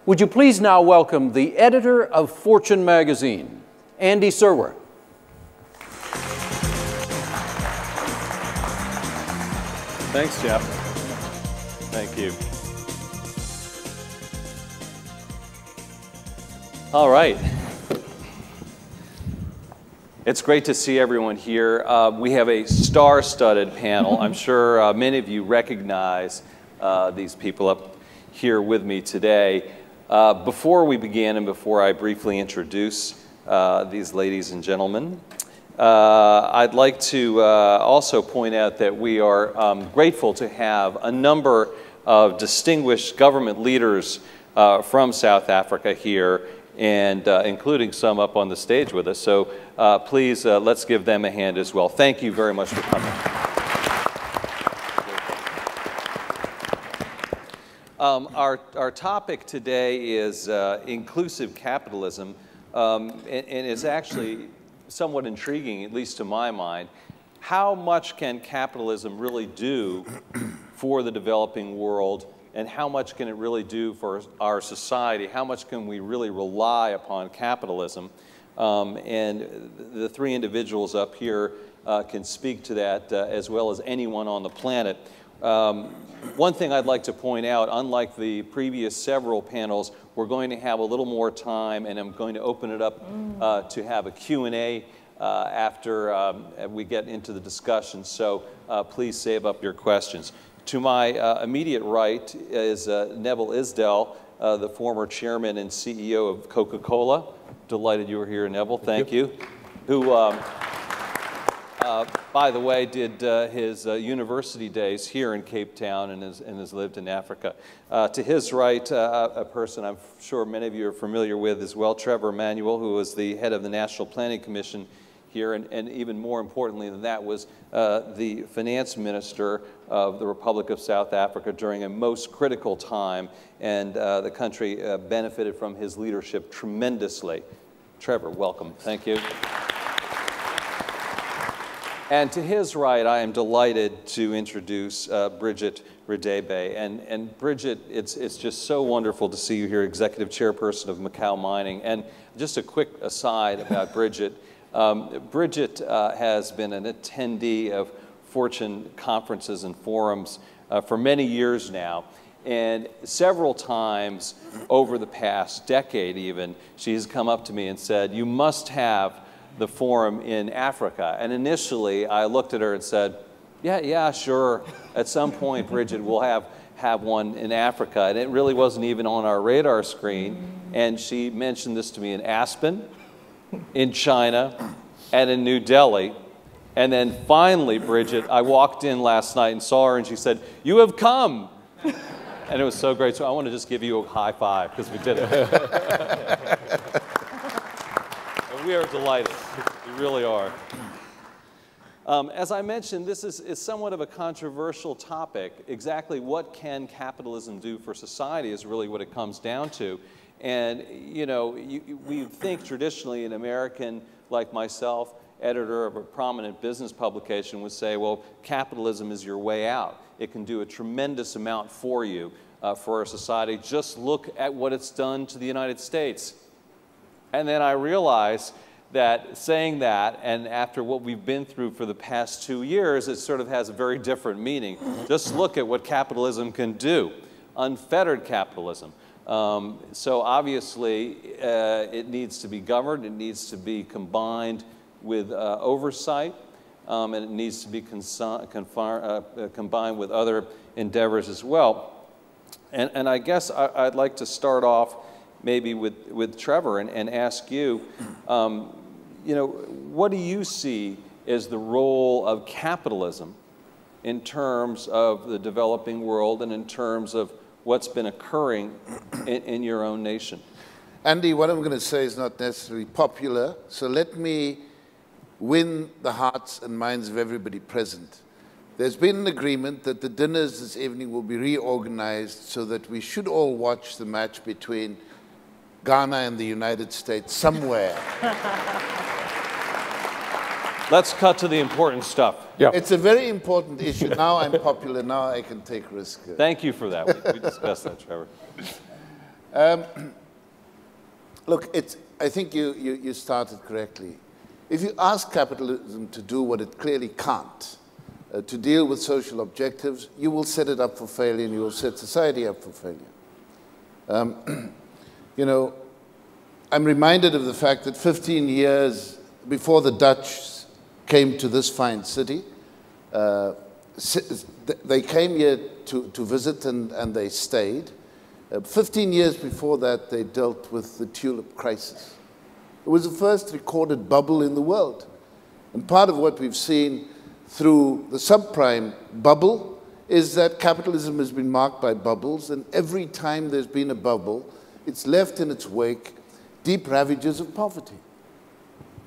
Would you please now welcome the editor of Fortune magazine, Andy Serwer. Thanks, Jeff. Thank you. All right. It's great to see everyone here. We have a star-studded panel. I'm sure many of you recognize these people up here with me today. Before we begin and before I briefly introduce these ladies and gentlemen, I'd like to also point out that we are grateful to have a number of distinguished government leaders from South Africa here, and including some up on the stage with us. So please, let's give them a hand as well. Thank you very much for coming. Our topic today is inclusive capitalism, and it's actually somewhat intriguing, at least to my mind. How much can capitalism really do for the developing world, and how much can it really do for our society? How much can we really rely upon capitalism? And the three individuals up here can speak to that as well as anyone on the planet. One thing I'd like to point out, unlike the previous several panels, we're going to have a little more time, and I'm going to open it up to have a Q&A after we get into the discussion. So please save up your questions. To my immediate right is Neville Isdell, the former chairman and CEO of Coca-Cola. Delighted you were here, Neville. Thank you. Who, by the way, did his university days here in Cape Town and has lived in Africa. To his right, a person I'm sure many of you are familiar with as well, Trevor Manuel, who was the head of the National Planning Commission here, and even more importantly than that was the finance minister of the Republic of South Africa during a most critical time, and the country benefited from his leadership tremendously. Trevor, welcome. Thank you. And to his right, I am delighted to introduce Bridgette Radebe. And Bridgette, it's just so wonderful to see you here, Executive Chairperson of Mmakau Mining. And just a quick aside about Bridgette. Bridgette has been an attendee of Fortune conferences and forums for many years now. And several times over the past decade even, she's come up to me and said, "You must have the forum in Africa." And initially, I looked at her and said, yeah, sure. At some point, Bridgette, we'll have one in Africa. And it really wasn't even on our radar screen. And she mentioned this to me in Aspen, in China, and in New Delhi. And then finally, Bridgette, I walked in last night and saw her, and she said, "You have come." And it was so great. So I want to just give you a high five, because we did it. And we are delighted. We really are. As I mentioned, this is somewhat of a controversial topic. Exactly what can capitalism do for society is really what it comes down to. And, you know, we think traditionally an American like myself, editor of a prominent business publication, would say, well, capitalism is your way out. It can do a tremendous amount for you, for our society. Just look at what it's done to the United States. And then I realized that saying that, and after what we've been through for the past 2 years, it sort of has a very different meaning. Just look at what capitalism can do, unfettered capitalism. So obviously, it needs to be governed, it needs to be combined with oversight, and it needs to be combined with other endeavors as well. And I guess I'd like to start off maybe with Trevor and ask you, you know, what do you see as the role of capitalism in terms of the developing world and in terms of what's been occurring in your own nation? Andy, what I'm going to say is not necessarily popular, so let me win the hearts and minds of everybody present. There's been an agreement that the dinners this evening will be reorganized so that we should all watch the match between Ghana and the United States somewhere. Let's cut to the important stuff. Yeah. It's a very important issue. Now I'm popular, now I can take risks. Thank you for that. We discussed that, Trevor. Look, I think you started correctly. If you ask capitalism to do what it clearly can't, to deal with social objectives, you will set it up for failure and you will set society up for failure. You know, I'm reminded of the fact that 15 years before the Dutch came to this fine city, they came here to visit and they stayed. 15 years before that, they dealt with the tulip crisis. It was the first recorded bubble in the world. And part of what we've seen through the subprime bubble is that capitalism has been marked by bubbles, and every time there's been a bubble, it's left in its wake deep ravages of poverty.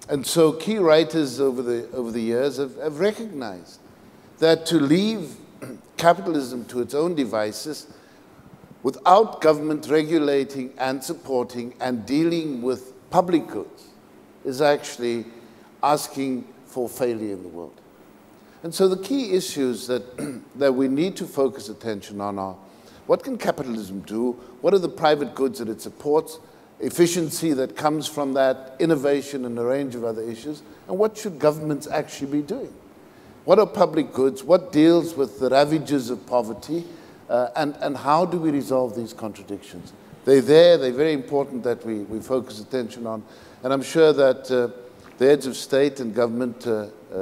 And so key writers over the years have recognized that to leave capitalism to its own devices without government regulating and supporting and dealing with public goods is actually asking for failure in the world. And so the key issues that we need to focus attention on are, what can capitalism do? What are the private goods that it supports? Efficiency that comes from that, innovation, and a range of other issues. And what should governments actually be doing? What are public goods? What deals with the ravages of poverty? And how do we resolve these contradictions? They're there. They're very important that we focus attention on. And I'm sure that the heads of state and government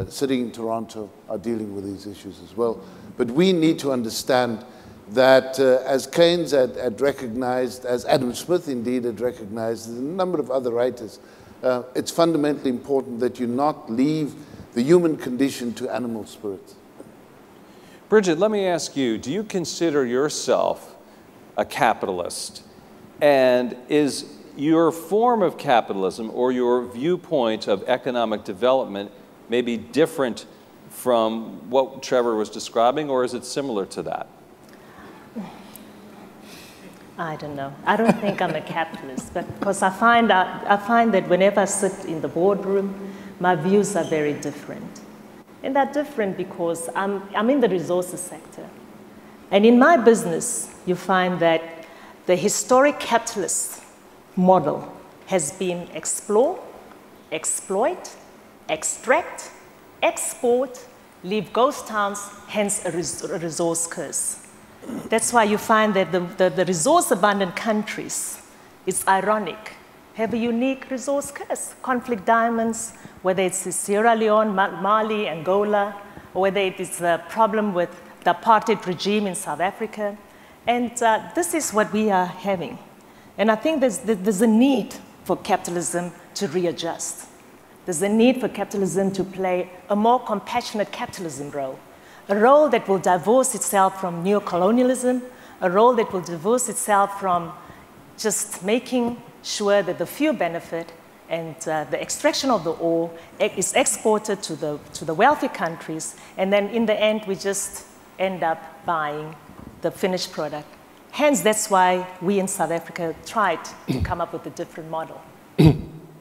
sitting in Toronto are dealing with these issues as well. But we need to understand that as Keynes had recognized, as Adam Smith indeed had recognized, and a number of other writers, it's fundamentally important that you not leave the human condition to animal spirits. Bridgette, let me ask you, do you consider yourself a capitalist? And is your form of capitalism or your viewpoint of economic development maybe different from what Trevor was describing, or is it similar to that? I don't know. I don't think I'm a capitalist, but because I find that whenever I sit in the boardroom, my views are very different. And they're different because I'm in the resources sector. And in my business, you find that the historic capitalist model has been explore, exploit, extract, export, leave ghost towns, hence a resource curse. That's why you find that the resource-abundant countries, it's ironic, have a unique resource curse. Conflict diamonds, whether it's Sierra Leone, Mali, Angola, or whether it is a problem with the apartheid regime in South Africa. And this is what we are having. And I think there's a need for capitalism to readjust. There's a need for capitalism to play a more compassionate capitalism role. A role that will divorce itself from neocolonialism, a role that will divorce itself from just making sure that the few benefit and the extraction of the ore is exported to the wealthy countries, and then in the end we just end up buying the finished product. Hence, that's why we in South Africa tried to come up with a different model.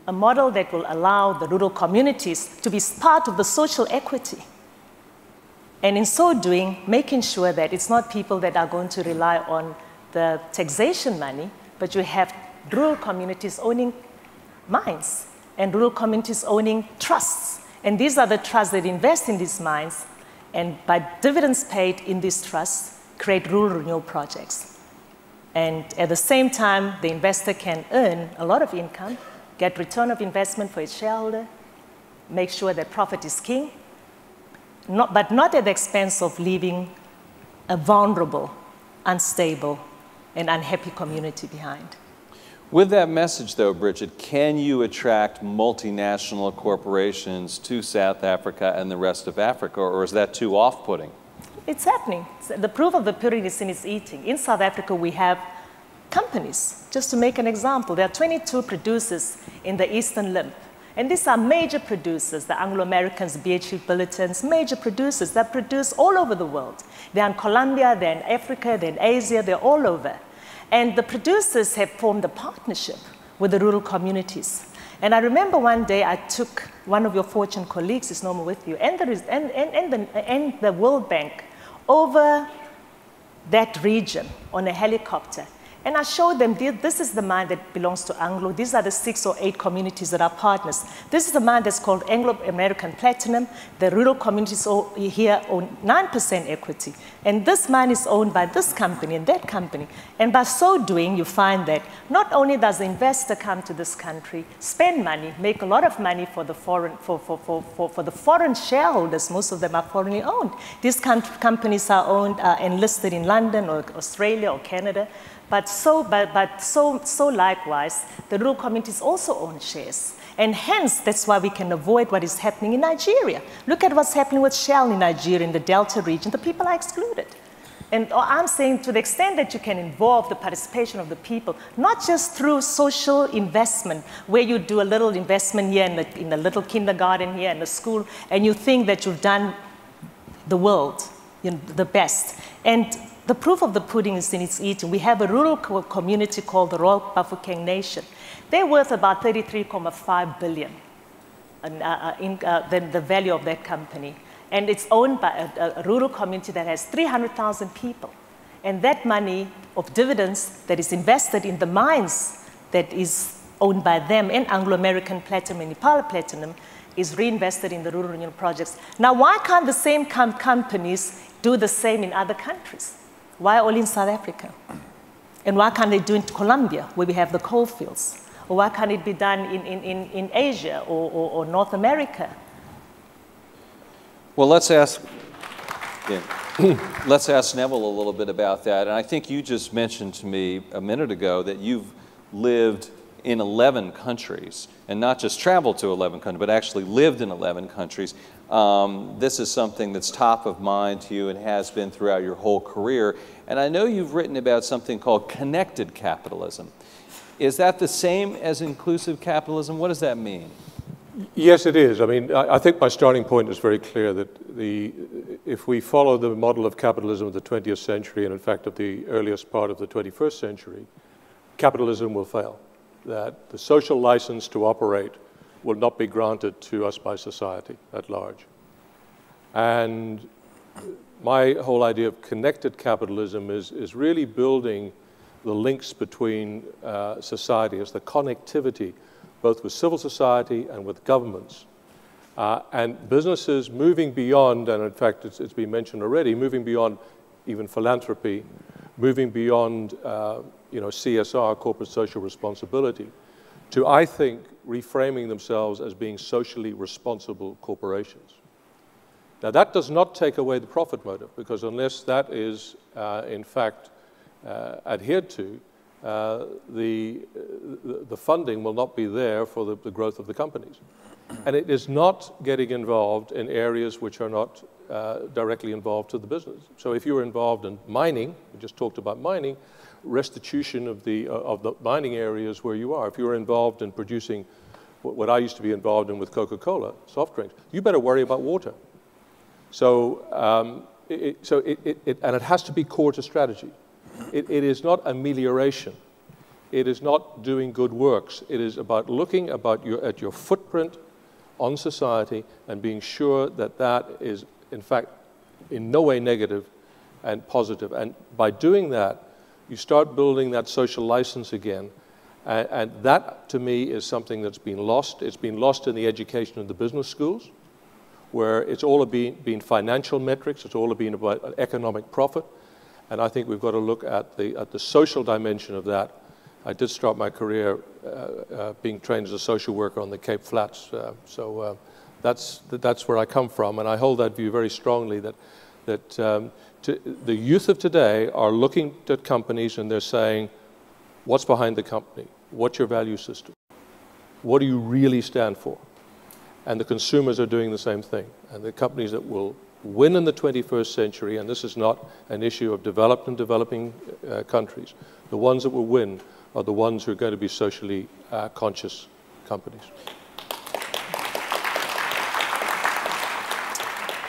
A model that will allow the rural communities to be part of the social equity. And in so doing, making sure that it's not people that are going to rely on the taxation money, but you have rural communities owning mines and rural communities owning trusts. And these are the trusts that invest in these mines, and by dividends paid in these trusts, create rural renewal projects. And at the same time, the investor can earn a lot of income, get return of investment for its shareholder, make sure that profit is king, but not at the expense of leaving a vulnerable, unstable, and unhappy community behind. With that message, though, Bridgette, can you attract multinational corporations to South Africa and the rest of Africa, or is that too off-putting? It's happening. The proof of the pudding is in its eating. In South Africa, we have companies. Just to make an example, there are 22 producers in the Eastern Limb. And these are major producers, the Anglo-Americans, BHP Billitons, major producers that produce all over the world. They're in Colombia, they're in Africa, they're in Asia, they're all over. And the producers have formed a partnership with the rural communities. And I remember one day I took one of your Fortune colleagues, is no more with you, and the World Bank over that region on a helicopter. And I showed them, this is the mine that belongs to Anglo. These are the 6 or 8 communities that are partners. This is the mine that's called Anglo-American Platinum. The rural communities here own 9% equity. And this mine is owned by this company and that company. And by so doing, you find that not only does the investor come to this country, spend money, make a lot of money for the foreign, for the foreign shareholders, most of them are foreignly owned. These companies are owned and listed in London or Australia or Canada. But so likewise, the rural communities also own shares. And hence, that's why we can avoid what is happening in Nigeria. Look at what's happening with Shell in Nigeria, in the Delta region. The people are excluded. And I'm saying to the extent that you can involve the participation of the people, not just through social investment, where you do a little investment here in a little kindergarten here in a school, and you think that you've done the world, the best. And the proof of the pudding is in its eating. We have a rural community called the Royal Bafokeng Nation. They're worth about 33.5 billion, the value of that company. And it's owned by a rural community that has 300,000 people. And that money of dividends that is invested in the mines that is owned by them in Anglo-American Platinum and Impala Platinum is reinvested in the rural renewal projects. Now, why can't the same companies do the same in other countries? Why only in South Africa? And why can't they do it in Colombia, where we have the coal fields? Or why can't it be done in Asia or North America? Well, let's ask Neville a little bit about that. And I think you just mentioned to me a minute ago that you've lived in 11 countries, and not just traveled to 11 countries, but actually lived in 11 countries. This is something that's top of mind to you and has been throughout your whole career. And I know you've written about something called connected capitalism. Is that the same as inclusive capitalism? What does that mean? Yes, it is. I mean, I think my starting point is very clear that if we follow the model of capitalism of the 20th century, and in fact of the earliest part of the 21st century, capitalism will fail. That the social license to operate will not be granted to us by society at large. And my whole idea of connected capitalism is really building the links between society as the connectivity, both with civil society and with governments. And businesses moving beyond, and in fact it's been mentioned already, moving beyond even philanthropy, moving beyond CSR, corporate social responsibility, to, I think, reframing themselves as being socially responsible corporations. Now, that does not take away the profit motive, because unless that is, in fact, adhered to, the funding will not be there for the growth of the companies. And it is not getting involved in areas which are not directly involved to the business. So if you're involved in mining, we just talked about mining, restitution of the mining areas where you are. If you're involved in producing what I used to be involved in with Coca-Cola, soft drinks, you better worry about water. So, and it has to be core to strategy. It is not amelioration. It is not doing good works. It is about looking at your footprint on society and being sure that that is, in fact, in no way negative and positive. And by doing that, you start building that social license again. And that, to me, is something that's been lost. It's been lost in the education of the business schools, where it's all been financial metrics. It's all been about economic profit. And I think we've got to look at the social dimension of that. I did start my career being trained as a social worker on the Cape Flats. So that's where I come from. And I hold that view very strongly that the youth of today are looking at companies and they're saying, what's behind the company? What's your value system? What do you really stand for? And the consumers are doing the same thing. And the companies that will win in the 21st century, and this is not an issue of developed and developing countries, the ones that will win are the ones who are going to be socially conscious companies.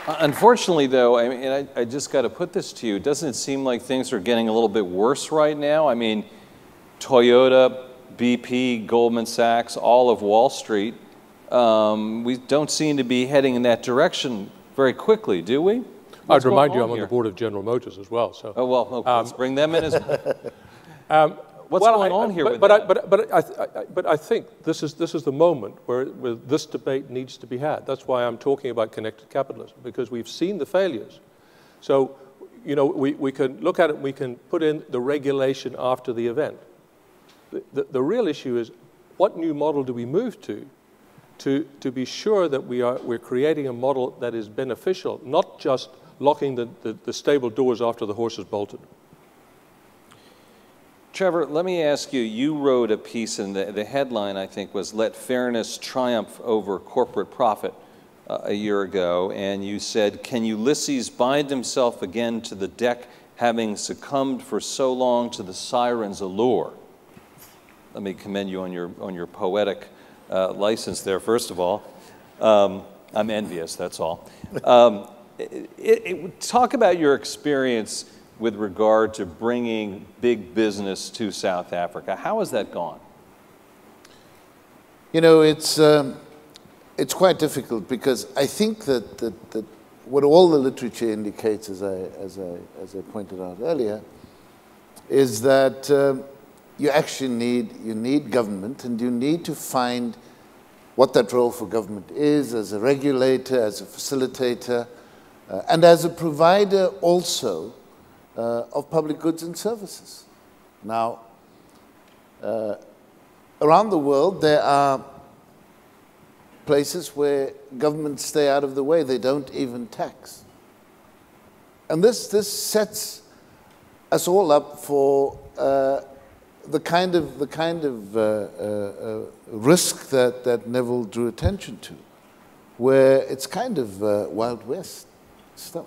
Unfortunately, though, I mean, I just got to put this to you. Doesn't it seem like things are getting a little bit worse right now? I mean, Toyota, BP, Goldman Sachs, all of Wall Street, we don't seem to be heading in that direction very quickly, do we? I'd remind you I'm on the board of General Motors as well. So. Oh, well, okay, let's bring them in as well. What's going on here with that? But I think this is the moment where this debate needs to be had. That's why I'm talking about connected capitalism, because we've seen the failures. So, you know, we can look at it, we can put in the regulation after the event. The real issue is, what new model do we move to be sure that we're creating a model that is beneficial, not just locking the stable doors after the horse has bolted. Trevor, let me ask you, you wrote a piece, and the headline, I think, was "Let Fairness Triumph Over Corporate Profit" a year ago, and you said, "Can Ulysses bind himself again to the deck, having succumbed for so long to the siren's allure?" Let me commend you on your poetic license there, first of all. I'm envious, that's all. Talk about your experience with regard to bringing big business to South Africa. How has that gone? You know, it's quite difficult, because I think that what all the literature indicates, as I pointed out earlier, is that you actually need government, and you need to find what that role for government is, as a regulator, as a facilitator, and as a provider also of public goods and services. Now, around the world, there are places where governments stay out of the way. They don't even tax. And this sets us all up for the kind of risk that Neville drew attention to, where it's kind of Wild West stuff.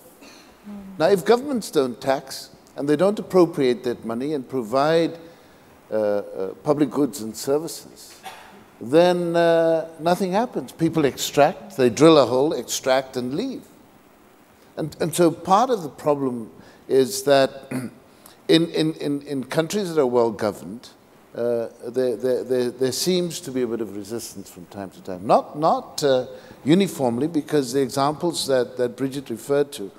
Now, if governments don't tax and they don't appropriate that money and provide public goods and services, then nothing happens. People extract, they drill a hole, extract, and leave. And so part of the problem is that in countries that are well governed, there seems to be a bit of resistance from time to time. Not uniformly, because the examples that Bridgette referred to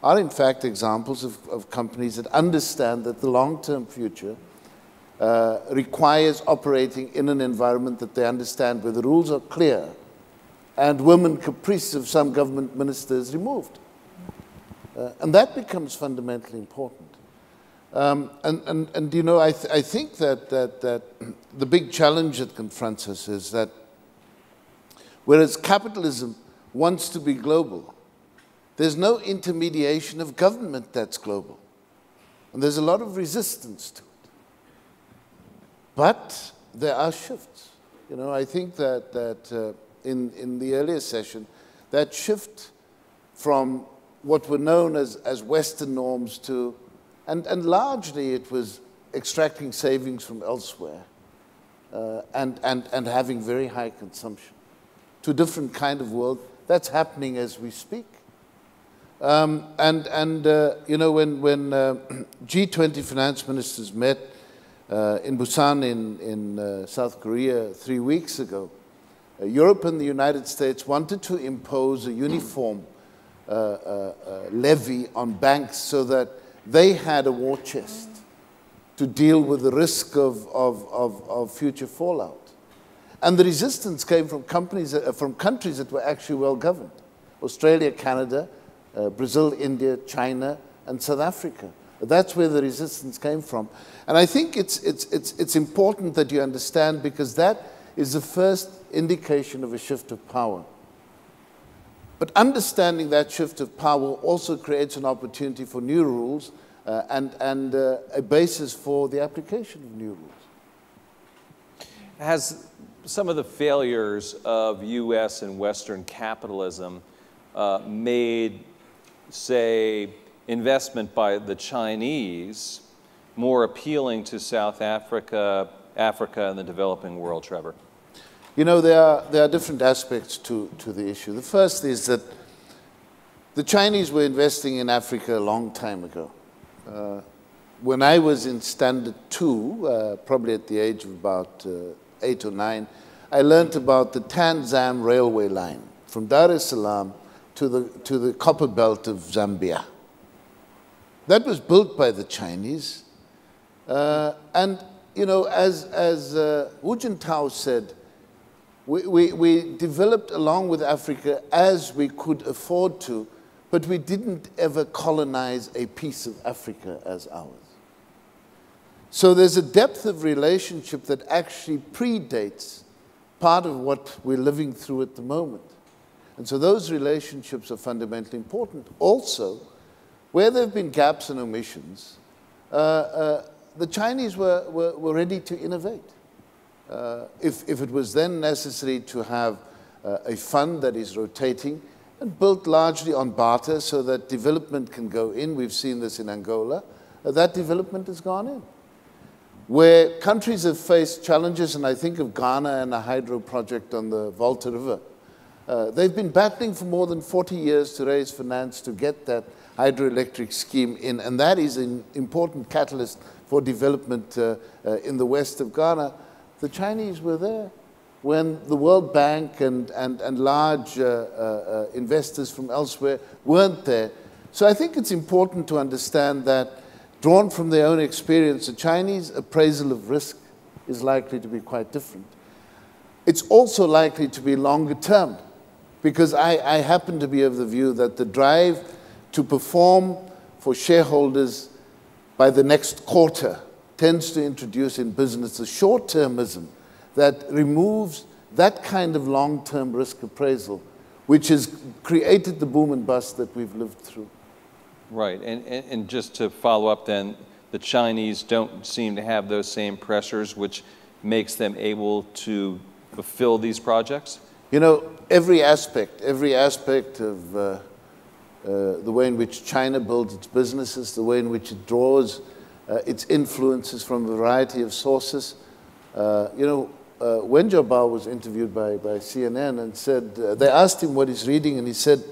are in fact examples of companies that understand that the long-term future requires operating in an environment that they understand, where the rules are clear and women caprice of some government ministers removed. And that becomes fundamentally important. And you know, I think that the big challenge that confronts us is that whereas capitalism wants to be global, there's no intermediation of government that's global. And there's a lot of resistance to it. But there are shifts. You know, I think that in the earlier session, that shift from what were known as Western norms to, and largely it was extracting savings from elsewhere and having very high consumption, to a different kind of world. That's happening as we speak. You know, when G20 finance ministers met in Busan in South Korea 3 weeks ago, Europe and the United States wanted to impose a uniform levy on banks so that they had a war chest to deal with the risk of future fallout. And the resistance came from countries that were actually well governed: Australia, Canada, Brazil, India, China, and South Africa. That's where the resistance came from. And I think it's important that you understand, because that is the first indication of a shift of power. But understanding that shift of power also creates an opportunity for new rules and a basis for the application of new rules. Has some of the failures of U.S. and Western capitalism made, say, investment by the Chinese more appealing to South Africa, and the developing world, Trevor? You know, there are different aspects to the issue. The first is that the Chinese were investing in Africa a long time ago. When I was in Standard 2, probably at the age of about 8 or 9, I learned about the Tanzam railway line from Dar es Salaam to the copper belt of Zambia. That was built by the Chinese. And you know, as Hu Jintao said, we developed along with Africa as we could afford to, but we didn't ever colonize a piece of Africa as ours. So there's a depth of relationship that actually predates part of what we're living through at the moment. And so those relationships are fundamentally important. Also, where there have been gaps and omissions, the Chinese were ready to innovate. If it was then necessary to have a fund that is rotating and built largely on barter so that development can go in, we've seen this in Angola, that development has gone in. Where countries have faced challenges, and I think of Ghana and a hydro project on the Volta River, they've been battling for more than 40 years to raise finance to get that hydroelectric scheme in, and that is an important catalyst for development in the west of Ghana. The Chinese were there when the World Bank and large investors from elsewhere weren't there. So I think it's important to understand that, drawn from their own experience, the Chinese appraisal of risk is likely to be quite different. It's also likely to be longer term, because I happen to be of the view that the drive to perform for shareholders by the next quarter tends to introduce in business a short-termism that removes that kind of long-term risk appraisal, which has created the boom and bust that we've lived through. Right, and just to follow up then, the Chinese don't seem to have those same pressures, which makes them able to fulfill these projects? You know, every aspect of the way in which China builds its businesses, the way in which it draws its influences from a variety of sources. You know, Wen Jiabao was interviewed by CNN and said, they asked him what he's reading, and he said,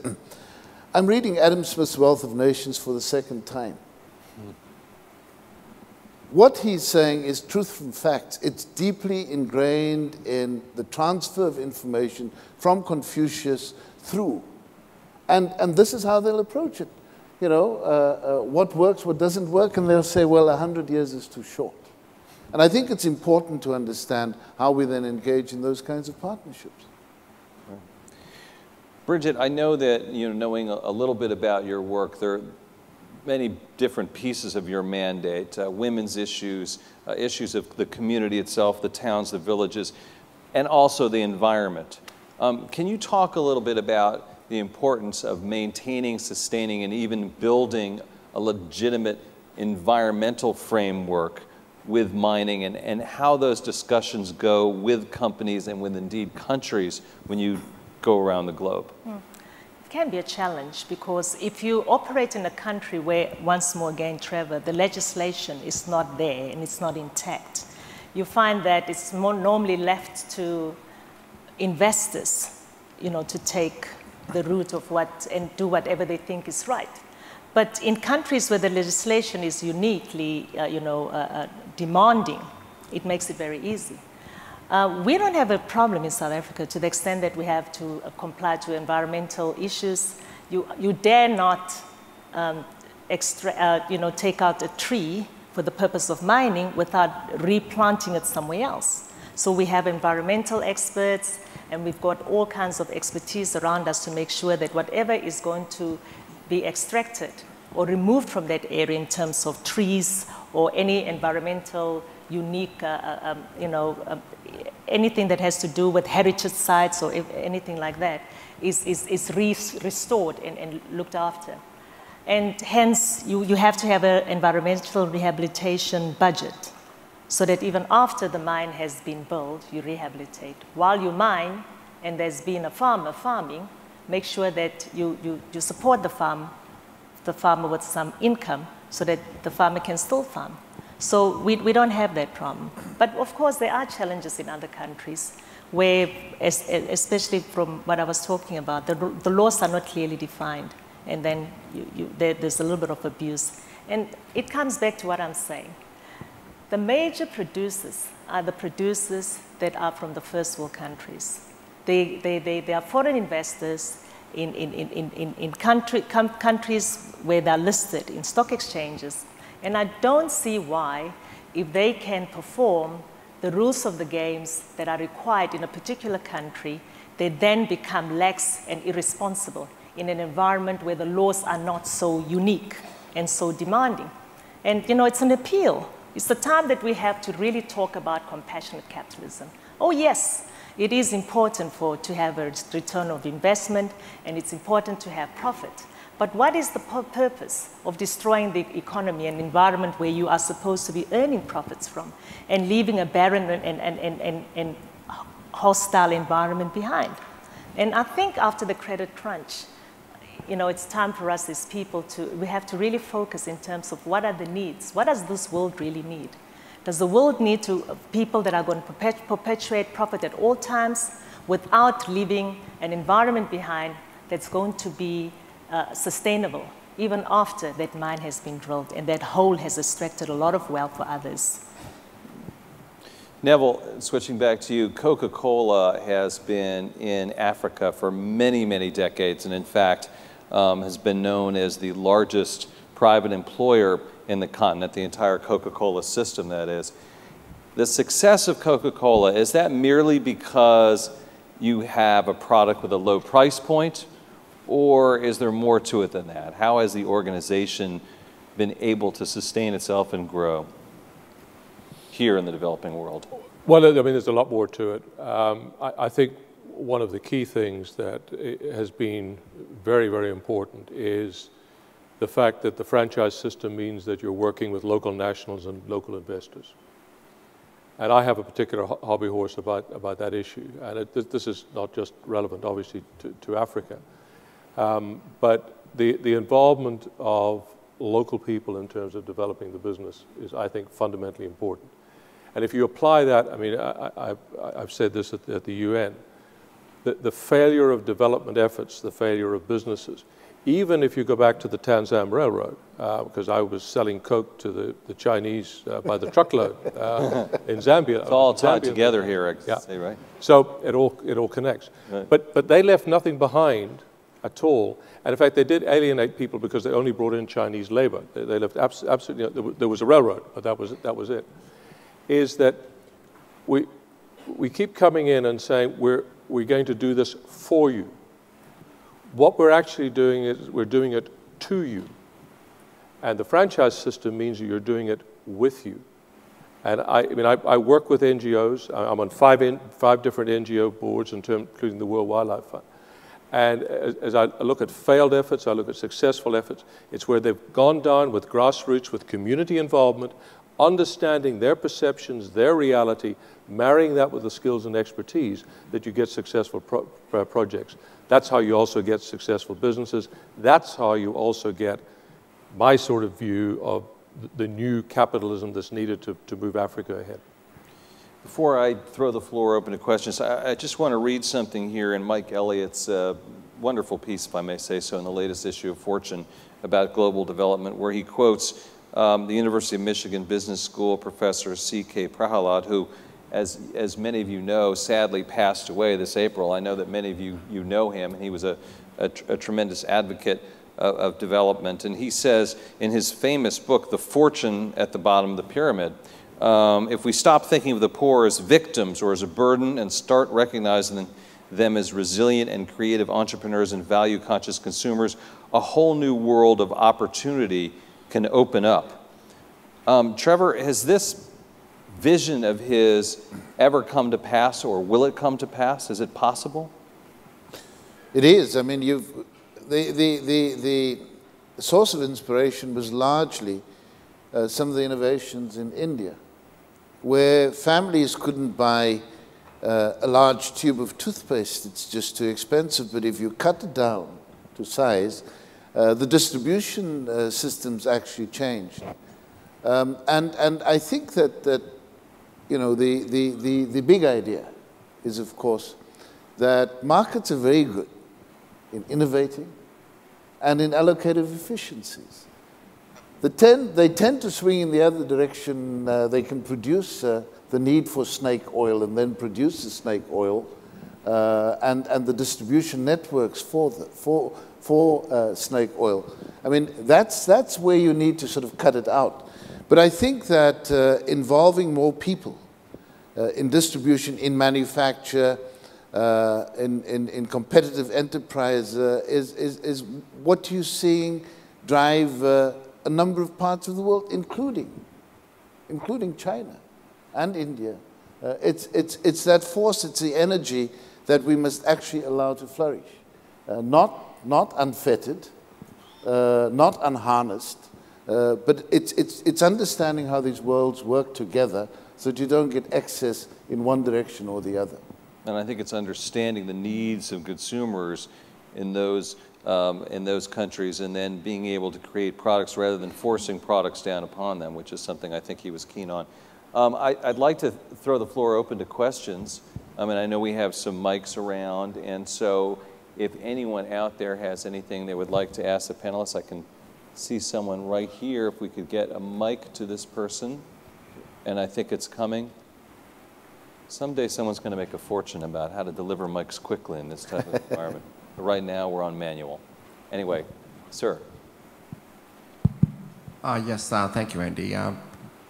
I'm reading Adam Smith's Wealth of Nations for the second time. What he's saying is truth from facts. It's deeply ingrained in the transfer of information from Confucius through. And this is how they'll approach it. You know, what works, what doesn't work, and they'll say, well, 100 years is too short. And I think it's important to understand how we then engage in those kinds of partnerships. Bridgette, I know that, you know, knowing a little bit about your work, there are many different pieces of your mandate, women's issues, issues of the community itself, the towns, the villages, and also the environment. Can you talk a little bit about the importance of maintaining, sustaining, and even building a legitimate environmental framework with mining, and how those discussions go with companies and with indeed countries when you go around the globe? It can be a challenge, because if you operate in a country where, once more again, Trevor, the legislation is not there and it's not intact, you find that it's more normally left to investors, you know, to take the route of what and do whatever they think is right. But in countries where the legislation is uniquely, demanding, it makes it very easy. We don't have a problem in South Africa to the extent that we have to comply to environmental issues. You dare not take out a tree for the purpose of mining without replanting it somewhere else. So we have environmental experts, and we've got all kinds of expertise around us to make sure that whatever is going to be extracted or removed from that area in terms of trees or any environmental unique, anything that has to do with heritage sites or anything like that is restored and looked after. And hence, you have to have an environmental rehabilitation budget so that even after the mine has been built, you rehabilitate. While you mine and there's been a farmer farming, make sure that you support the farmer with some income so that the farmer can still farm. So we don't have that problem. But of course, there are challenges in other countries where, especially from what I was talking about, the laws are not clearly defined. And then there's a little bit of abuse. And it comes back to what I'm saying. The major producers are the producers that are from the first world countries. They are foreign investors in countries where they're listed in stock exchanges. And I don't see why if they can perform the rules of the games that are required in a particular country, they then become lax and irresponsible in an environment where the laws are not so unique and so demanding. And it's an appeal. It's the time that we have to really talk about compassionate capitalism. Oh yes, it is important to have a return of investment, and it's important to have profit. But what is the purpose of destroying the economy and environment where you are supposed to be earning profits from and leaving a barren and hostile environment behind? And I think after the credit crunch, it's time for us as people we have to really focus in terms of what are the needs. What does this world really need? Does the world need people that are going to perpetuate profit at all times without leaving an environment behind that's going to be sustainable, even after that mine has been drilled and that hole has extracted a lot of wealth for others? Neville, switching back to you, Coca-Cola has been in Africa for many, many decades, and in fact has been known as the largest private employer in the continent, the entire Coca-Cola system, that is. The success of Coca-Cola, is that merely because you have a product with a low price point, or is there more to it than that? How has the organization been able to sustain itself and grow here in the developing world? Well, I mean, there's a lot more to it. I think one of the key things that has been very, very important is the fact that the franchise system means that you're working with local nationals and local investors. And I have a particular hobby horse about that issue. And this is not just relevant, obviously, to Africa. But the involvement of local people in terms of developing the business is, I think, fundamentally important. And if you apply that, I mean, I've said this at the UN, the failure of development efforts, the failure of businesses, even if you go back to the Tanzam Railroad, because I was selling Coke to the Chinese by the truckload in Zambia. It's all tied together here, I say, right? So it all connects. Right. But they left nothing behind at all. And in fact, they did alienate people because they only brought in Chinese labor. They left absolutely, there was a railroad, but that was it. Is that we keep coming in and saying, we're going to do this for you. What we're actually doing is we're doing it to you. And the franchise system means you're doing it with you. And I work with NGOs. I'm on five different NGO boards, including the World Wildlife Fund. And as I look at failed efforts, I look at successful efforts, it's where they've gone down with grassroots, with community involvement, understanding their perceptions, their reality, marrying that with the skills and expertise that you get successful projects. That's how you also get successful businesses. That's how you also get my sort of view of the new capitalism that's needed to move Africa ahead. Before I throw the floor open to questions, I just want to read something here in Mike Elliott's wonderful piece, if I may say so, in the latest issue of Fortune about global development, where he quotes the University of Michigan Business School professor C.K. Prahalad, who, as many of you know, sadly passed away this April. I know that many of you know him, and he was a tremendous advocate of development. And he says in his famous book, The Fortune at the Bottom of the Pyramid, if we stop thinking of the poor as victims or as a burden and start recognizing them as resilient and creative entrepreneurs and value-conscious consumers, a whole new world of opportunity can open up. Trevor, has this vision of his ever come to pass, or will it come to pass? Is it possible? It is. I mean, the source of inspiration was largely some of the innovations in India, where families couldn't buy a large tube of toothpaste. It's just too expensive. But if you cut it down to size, the distribution systems actually changed. And I think that you know, the big idea is, of course, that markets are very good in innovating and in allocative efficiencies. They tend to swing in the other direction. They can produce the need for snake oil and then produce the snake oil and the distribution networks for snake oil. I mean, that's where you need to sort of cut it out. But I think that involving more people in distribution, in manufacture, in competitive enterprise is what you're seeing drive a number of parts of the world, including China and India. It's that force, it's the energy that we must actually allow to flourish. Not unfettered, not unharnessed, but it's understanding how these worlds work together so that you don't get excess in one direction or the other. And I think it's understanding the needs of consumers in those countries, and then being able to create products rather than forcing products down upon them, which is something I think he was keen on. I'd like to throw the floor open to questions. I mean, I know we have some mics around, and so if anyone out there has anything they would like to ask the panelists, I can see someone right here. If we could get a mic to this person, and I think it's coming. Someday someone's going to make a fortune about how to deliver mics quickly in this type of environment. But right now we're on manual. Anyway, sir. Yes, thank you, Andy.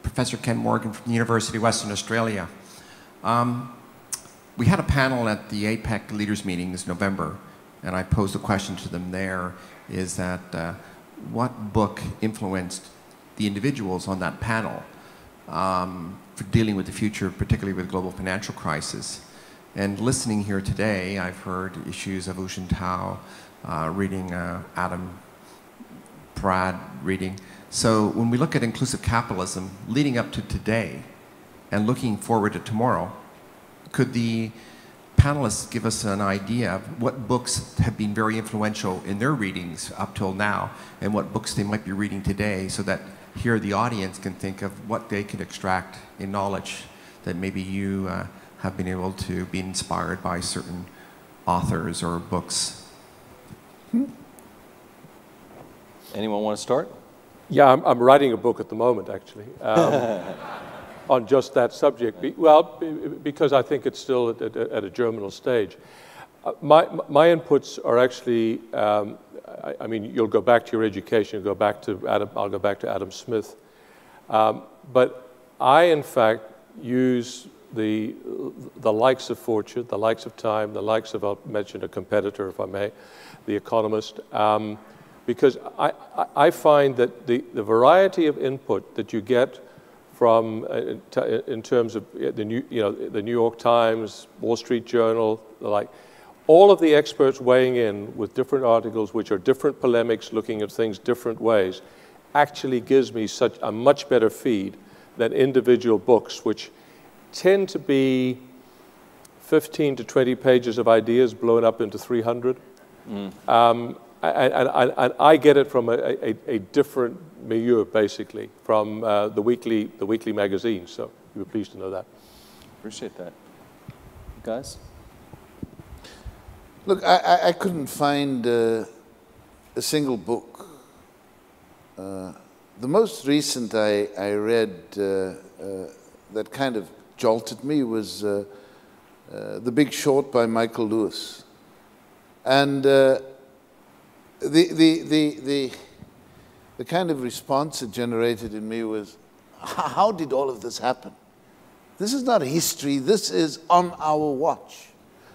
Professor Ken Morgan from the University of Western Australia. We had a panel at the APEC leaders meeting this November, and I posed a question to them there, is that what book influenced the individuals on that panel for dealing with the future, particularly with the global financial crisis? And listening here today, I've heard issues of Wu Jintao, reading Adam Pratt, reading. So when we look at inclusive capitalism, leading up to today and looking forward to tomorrow, could the panelists give us an idea of what books have been very influential in their readings up till now, and what books they might be reading today, so that here the audience can think of what they can extract in knowledge that maybe you have been able to be inspired by certain authors or books? Anyone want to start? Yeah, I'm writing a book at the moment, actually, on just that subject. Because I think it's still at a germinal stage. My inputs are actually, I mean, you'll go back to your education, go back to Adam, I'll go back to Adam Smith. But I, in fact, use the likes of Fortune, the likes of Time, the likes of, I'll mention a competitor, if I may, The Economist, because I find that the variety of input that you get from, in terms of the New York Times, Wall Street Journal, the like, all of the experts weighing in with different articles, which are different polemics, looking at things different ways, actually gives me such a much better feed than individual books, which tend to be 15 to 20 pages of ideas blown up into 300. And I get it from a different milieu, basically, from the weekly magazine. So you were pleased to know that. Appreciate that. Guys? Look, I couldn't find a single book. The most recent I read that kind of jolted me was The Big Short by Michael Lewis. And the kind of response it generated in me was, how did all of this happen? This is not history, this is on our watch.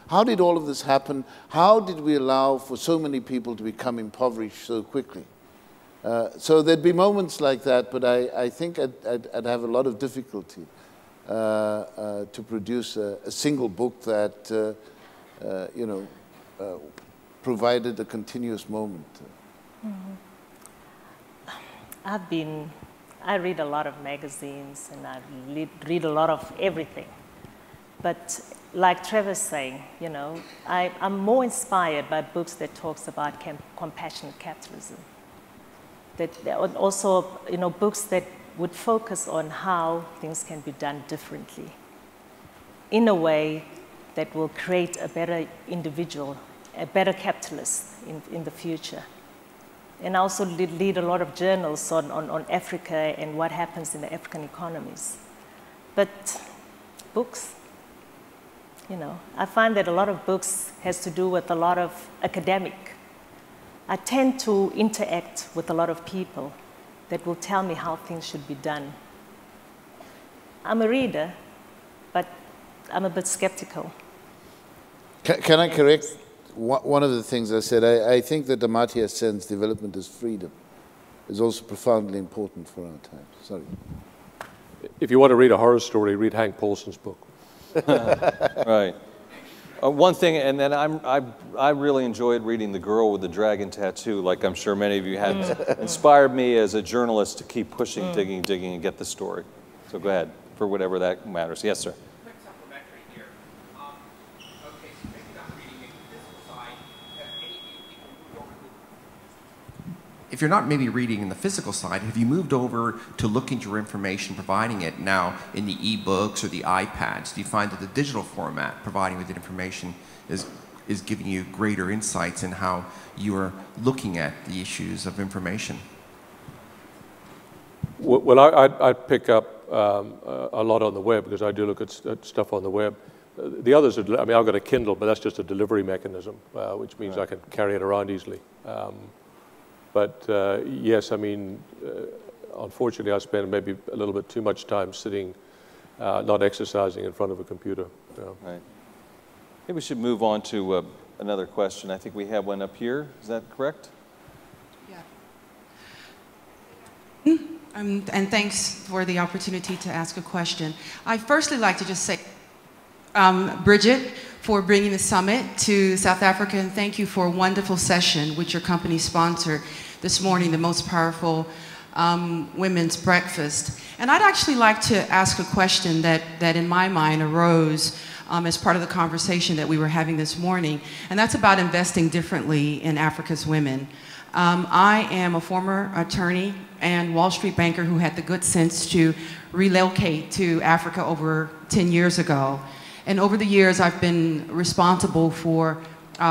How did all of this happen? How did we allow for so many people to become impoverished so quickly? So there'd be moments like that, but I think I'd have a lot of difficulty to produce a single book that, provided a continuous moment. I read a lot of magazines and I read a lot of everything. But like Trevor's saying, I'm more inspired by books that talks about compassionate capitalism. That also, books that would focus on how things can be done differently in a way that will create a better individual, a better capitalist in the future. And I also lead a lot of journals on Africa and what happens in the African economies. But books, I find that a lot of books has to do with a lot of academic. I tend to interact with a lot of people that will tell me how things should be done. I'm a reader, but I'm a bit skeptical. Can I correct one of the things I said? I think that Amartya Sen's development as freedom is also profoundly important for our time. Sorry. If you want to read a horror story, read Hank Paulson's book. Right. One thing, and then I really enjoyed reading The Girl with the Dragon Tattoo, like I'm sure many of you had. Inspired me as a journalist to keep pushing, digging, and get the story. So go ahead, for whatever that matters. Yes, sir. Quick supplementary here. Okay, so maybe not reading the physical side. If you're not maybe reading in the physical side, have you moved over to looking at your information, providing it now in the e-books or the iPads? Do you find that the digital format, providing with the information, is giving you greater insights in how you are looking at the issues of information? Well, I pick up a lot on the web because I do look at stuff on the web. The others, I mean, I've got a Kindle, but that's just a delivery mechanism, which means I can carry it around easily. But yes, I mean, unfortunately, I spend maybe a little bit too much time sitting, not exercising in front of a computer. Right. Maybe we should move on to another question. I think we have one up here. Is that correct? Yeah. And thanks for the opportunity to ask a question. I'd firstly like to just say, Bridgette, for bringing the summit to South Africa, and thank you for a wonderful session which your company sponsored this morning, the most powerful women's breakfast. And I'd actually like to ask a question that in my mind arose as part of the conversation that we were having this morning, and that's about investing differently in Africa's women. I am a former attorney and Wall Street banker who had the good sense to relocate to Africa over 10 years ago. And over the years, I've been responsible for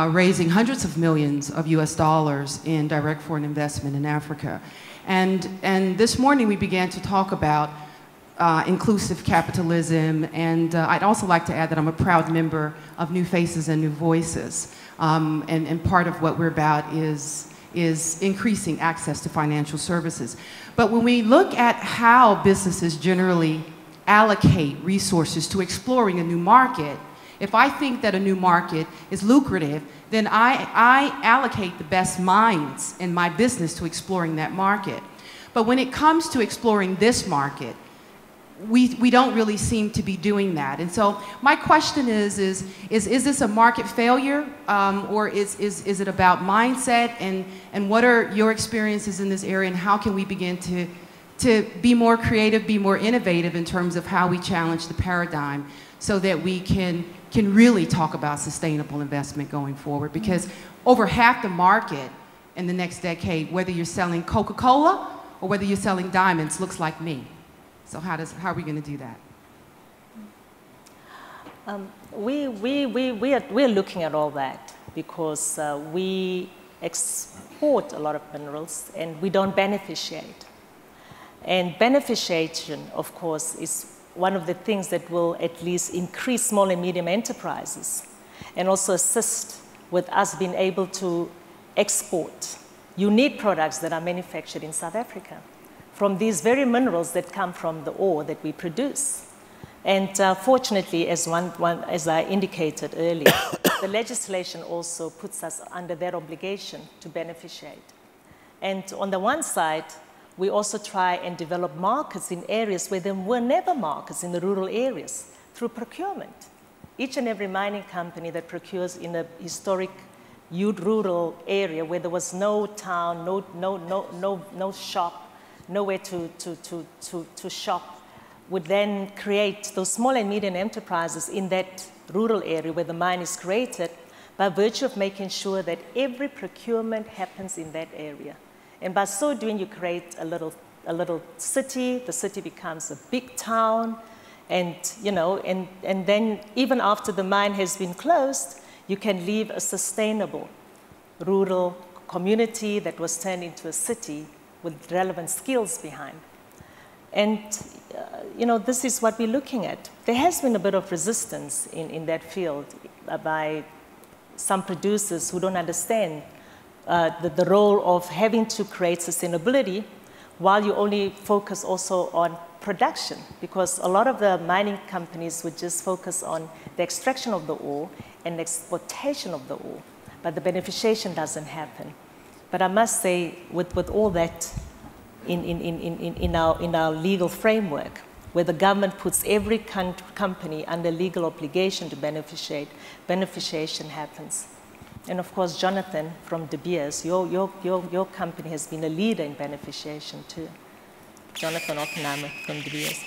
raising hundreds of millions of US dollars in direct foreign investment in Africa. And this morning, we began to talk about inclusive capitalism. And I'd also like to add that I'm a proud member of New Faces and New Voices. And part of what we're about is increasing access to financial services. But when we look at how businesses generally allocate resources to exploring a new market, if I think that a new market is lucrative, then I allocate the best minds in my business to exploring that market. But when it comes to exploring this market, we don't really seem to be doing that. And so my question is this a market failure, or is it about mindset, and what are your experiences in this area, and how can we begin to be more creative, be more innovative in terms of how we challenge the paradigm so that we can really talk about sustainable investment going forward? Because over half the market in the next decade, whether you're selling Coca-Cola or whether you're selling diamonds, looks like me. So how are we going to do that? We're looking at all that because we export a lot of minerals and we don't beneficiate. And beneficiation, of course, is one of the things that will at least increase small and medium enterprises and also assist with us being able to export unique products that are manufactured in South Africa from these very minerals that come from the ore that we produce. And fortunately, as I indicated earlier, the legislation also puts us under that obligation to beneficiate. And on the one side, we also try and develop markets in areas where there were never markets, in the rural areas, through procurement. Each and every mining company that procures in a historic rural area where there was no town, no shop, nowhere to shop, would then create those small and medium enterprises in that rural area where the mine is created by virtue of making sure that every procurement happens in that area. And by so doing, you create a little city. The city becomes a big town, and and then even after the mine has been closed, you can leave a sustainable rural community that was turned into a city with relevant skills behind. And this is what we're looking at. There has been a bit of resistance in that field by some producers who don't understand the role of having to create sustainability while you only focus also on production, because a lot of the mining companies would just focus on the extraction of the ore and exploitation of the ore, but the beneficiation doesn't happen. But I must say, with all that in our legal framework, where the government puts every company under legal obligation to beneficiate, beneficiation happens. And of course, Jonathan from De Beers, your company has been a leader in beneficiation too. Jonathan Oppenheimer from De Beers.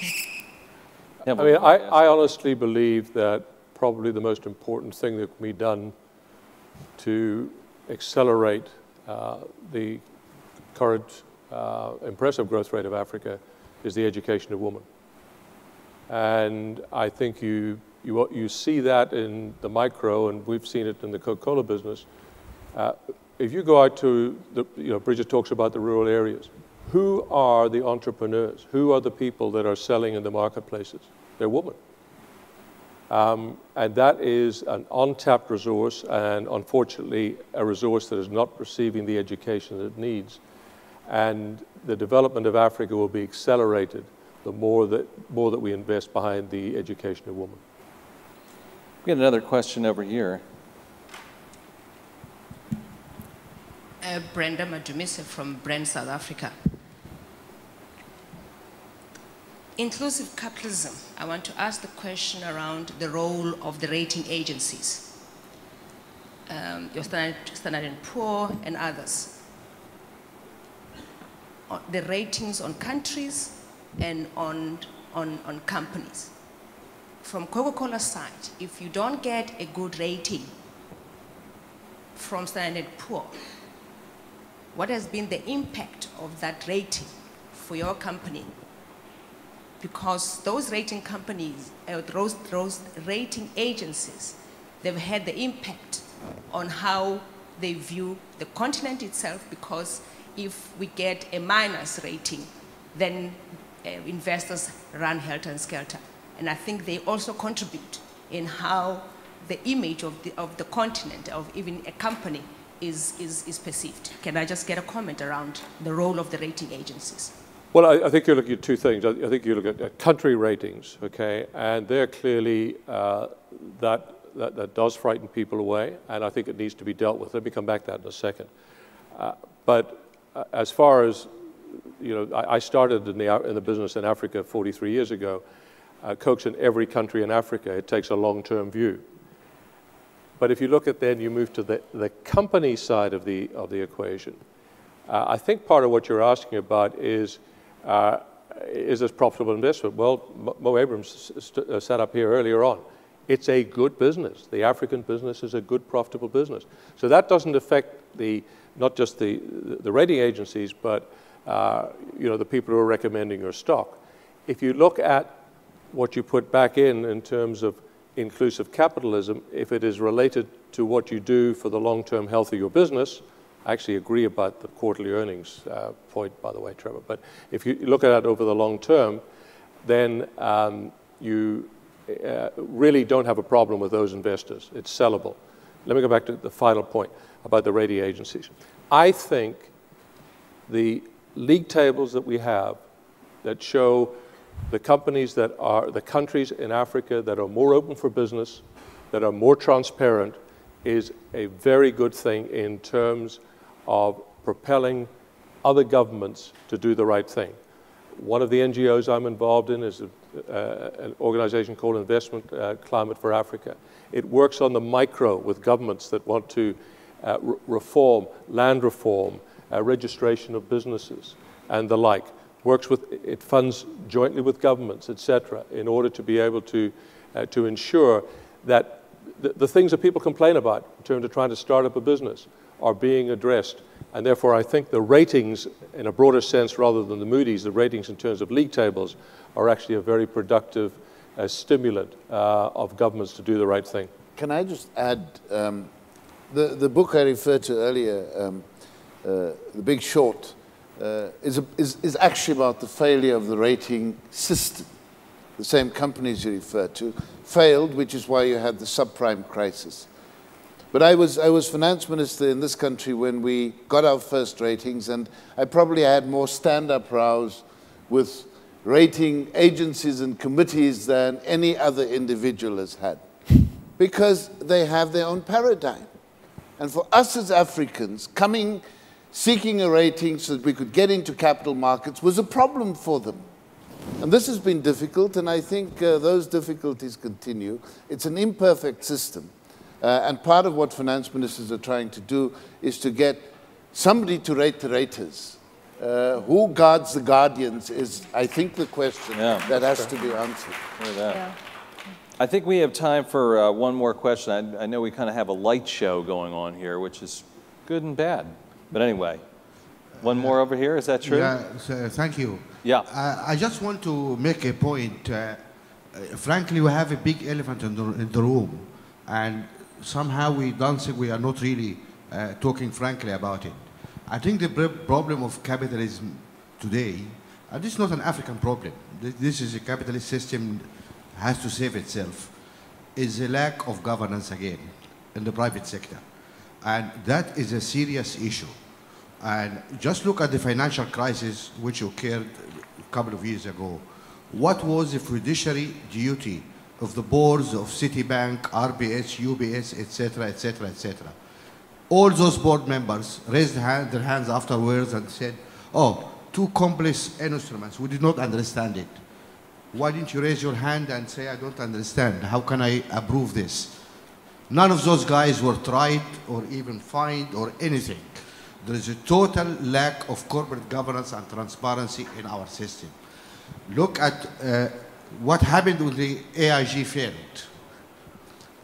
I mean, I honestly believe that probably the most important thing that can be done to accelerate the current impressive growth rate of Africa is the education of women. And I think you see that in the micro, and we've seen it in the Coca-Cola business. If you go out to, Bridgette talks about the rural areas. Who are the entrepreneurs? Who are the people that are selling in the marketplaces? They're women. And that is an untapped resource, and unfortunately, a resource that is not receiving the education that it needs. And the development of Africa will be accelerated the more that we invest behind the education of women. We got another question over here. Brenda Madumise from Brand, South Africa. Inclusive capitalism, I want to ask the question around the role of the rating agencies, your Standard & Poor and others. The ratings on countries and on companies. From Coca-Cola's side, if you don't get a good rating from Standard & Poor, what has been the impact of that rating for your company? Because those rating companies, those rating agencies, they've had the impact on how they view the continent itself, because if we get a minus rating, then investors run helter-skelter. And I think they also contribute in how the image of the continent, of even a company, is perceived. Can I just get a comment around the role of the rating agencies? Well, I think you're looking at two things. I think you look at country ratings, okay, and they're clearly that does frighten people away, and I think it needs to be dealt with. Let me come back to that in a second. But as far as, I started in the business in Africa 43 years ago. Coke's in every country in Africa. It takes a long-term view. But if you look at then, you move to the company side of the equation. I think part of what you're asking about is this profitable investment? Well, Mo Abrams sat up here earlier on. It's a good business. The African business is a good, profitable business. So that doesn't affect not just the rating agencies, but the people who are recommending your stock. If you look at what you put back in terms of inclusive capitalism, if it is related to what you do for the long-term health of your business, I actually agree about the quarterly earnings point, by the way, Trevor. But if you look at it over the long term, then you really don't have a problem with those investors. It's sellable. Let me go back to the final point about the rating agencies. I think the league tables that we have that show the companies that are, the countries in Africa that are more open for business, that are more transparent, is a very good thing in terms of propelling other governments to do the right thing. One of the NGOs I'm involved in is an organization called Investment Climate for Africa. It works on the micro with governments that want to reform, land reform, registration of businesses, and the like. It funds jointly with governments, etc., in order to be able to ensure that the things that people complain about in terms of trying to start up a business are being addressed. And therefore, I think the ratings, in a broader sense, rather than the Moody's, the ratings in terms of league tables are actually a very productive stimulant of governments to do the right thing. Can I just add, the book I referred to earlier, The Big Short, is actually about the failure of the rating system. The same companies you referred to failed, which is why you had the subprime crisis. But I was finance minister in this country when we got our first ratings, and I probably had more stand-up rows with rating agencies and committees than any other individual has had, because they have their own paradigm. And for us as Africans, seeking a rating so that we could get into capital markets was a problem for them. And this has been difficult, and I think those difficulties continue. It's an imperfect system. And part of what finance ministers are trying to do is to get somebody to rate the raters. Who guards the guardians is, I think, the question that has to be answered. Yeah. I think we have time for one more question. I know we kind of have a light show going on here, which is good and bad. But anyway, one more over here. Is that true? Yeah, so, thank you. Yeah. I just want to make a point. Frankly, we have a big elephant in the room, and somehow we don't think we are not really talking frankly about it. I think the problem of capitalism today, and this is not an African problem, this is a capitalist system has to save itself, is a lack of governance again in the private sector. And that is a serious issue. And just look at the financial crisis which occurred a couple of years ago. What was the fiduciary duty of the boards of Citibank, RBS, UBS, etc., etc., etc.? All those board members raised their hands afterwards and said, oh, too complex instruments, we did not understand it. Why didn't you raise your hand and say, I don't understand, how can I approve this? None of those guys were tried or even fined or anything. There is a total lack of corporate governance and transparency in our system. Look at what happened when the AIG failed.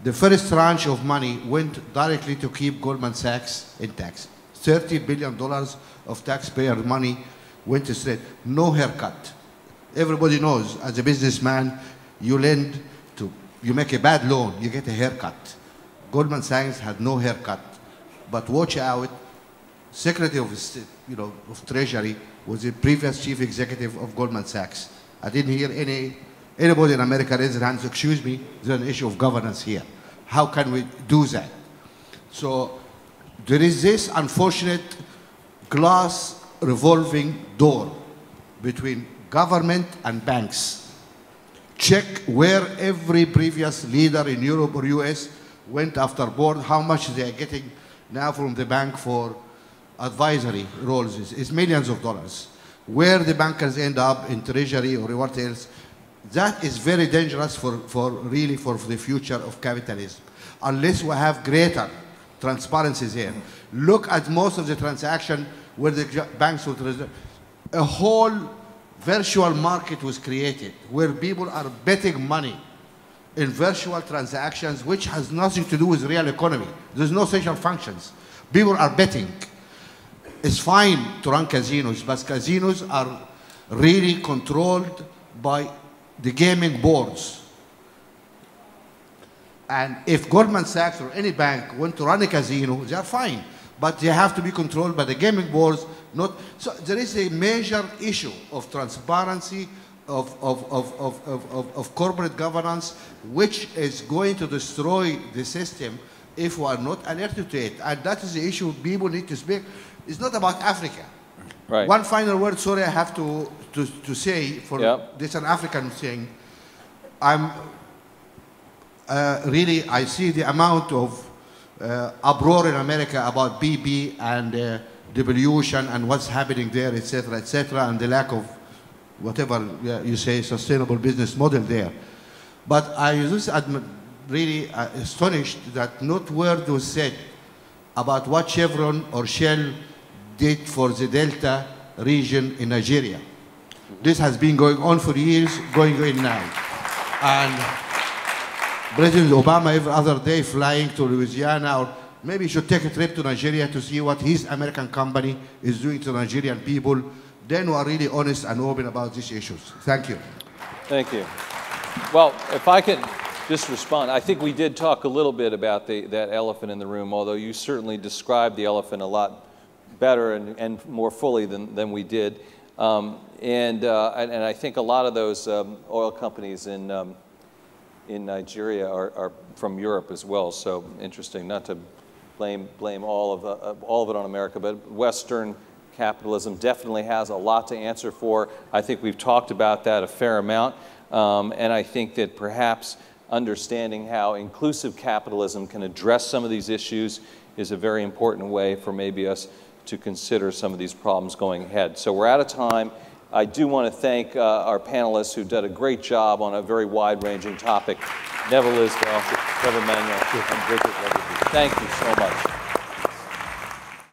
The first tranche of money went directly to keep Goldman Sachs intact. $30 billion of taxpayer money went straight, no haircut. Everybody knows, as a businessman, you make a bad loan, you get a haircut. Goldman Sachs had no haircut. But watch out, Secretary of Treasury was the previous chief executive of Goldman Sachs. I didn't hear anybody in America raise their hands, excuse me, there's an issue of governance here. How can we do that? So there is this unfortunate glass revolving door between government and banks. Check where every previous leader in Europe or US went after board, how much they are getting now from the bank for advisory roles is millions of dollars. Where the bankers end up in treasury or what else, that is very dangerous for the future of capitalism. Unless we have greater transparency there. Look at most of the transactions where the banks would a whole virtual market was created where people are betting money in virtual transactions which has nothing to do with real economy. There's no social functions. People are betting. It's fine to run casinos, but casinos are really controlled by the gaming boards. And if Goldman Sachs or any bank want to run a casino, they are fine. But they have to be controlled by the gaming boards. So there is a major issue of transparency, of corporate governance, which is going to destroy the system if we are not alerted to it. And that is the issue people need to speak. It's not about Africa. Right. One final word, sorry, I have to say, for this an African thing. I'm really, I see the amount of uproar in America about BB and devolution and what's happening there, etc., and the lack of whatever you say, sustainable business model there. But I was really astonished that not a word was said about what Chevron or Shell did for the Delta region in Nigeria. This has been going on for years, going on now. And President Obama every other day flying to Louisiana, or maybe he should take a trip to Nigeria to see what his American company is doing to Nigerian people. Then we are really honest and open about these issues. Thank you. Thank you. Well, if I could just respond, I think we did talk a little bit about that elephant in the room, although you certainly described the elephant a lot better and more fully than we did. And I think a lot of those oil companies in Nigeria are from Europe as well, so interesting, not to blame all of it on America, but Western capitalism definitely has a lot to answer for. I think we've talked about that a fair amount, and I think that perhaps understanding how inclusive capitalism can address some of these issues is a very important way for maybe us to consider some of these problems going ahead. So we're out of time. I do want to thank our panelists who did a great job on a very wide-ranging topic. Neville Isdell, Trevor Manuel, and Bridgette Radebe. Thank you so much.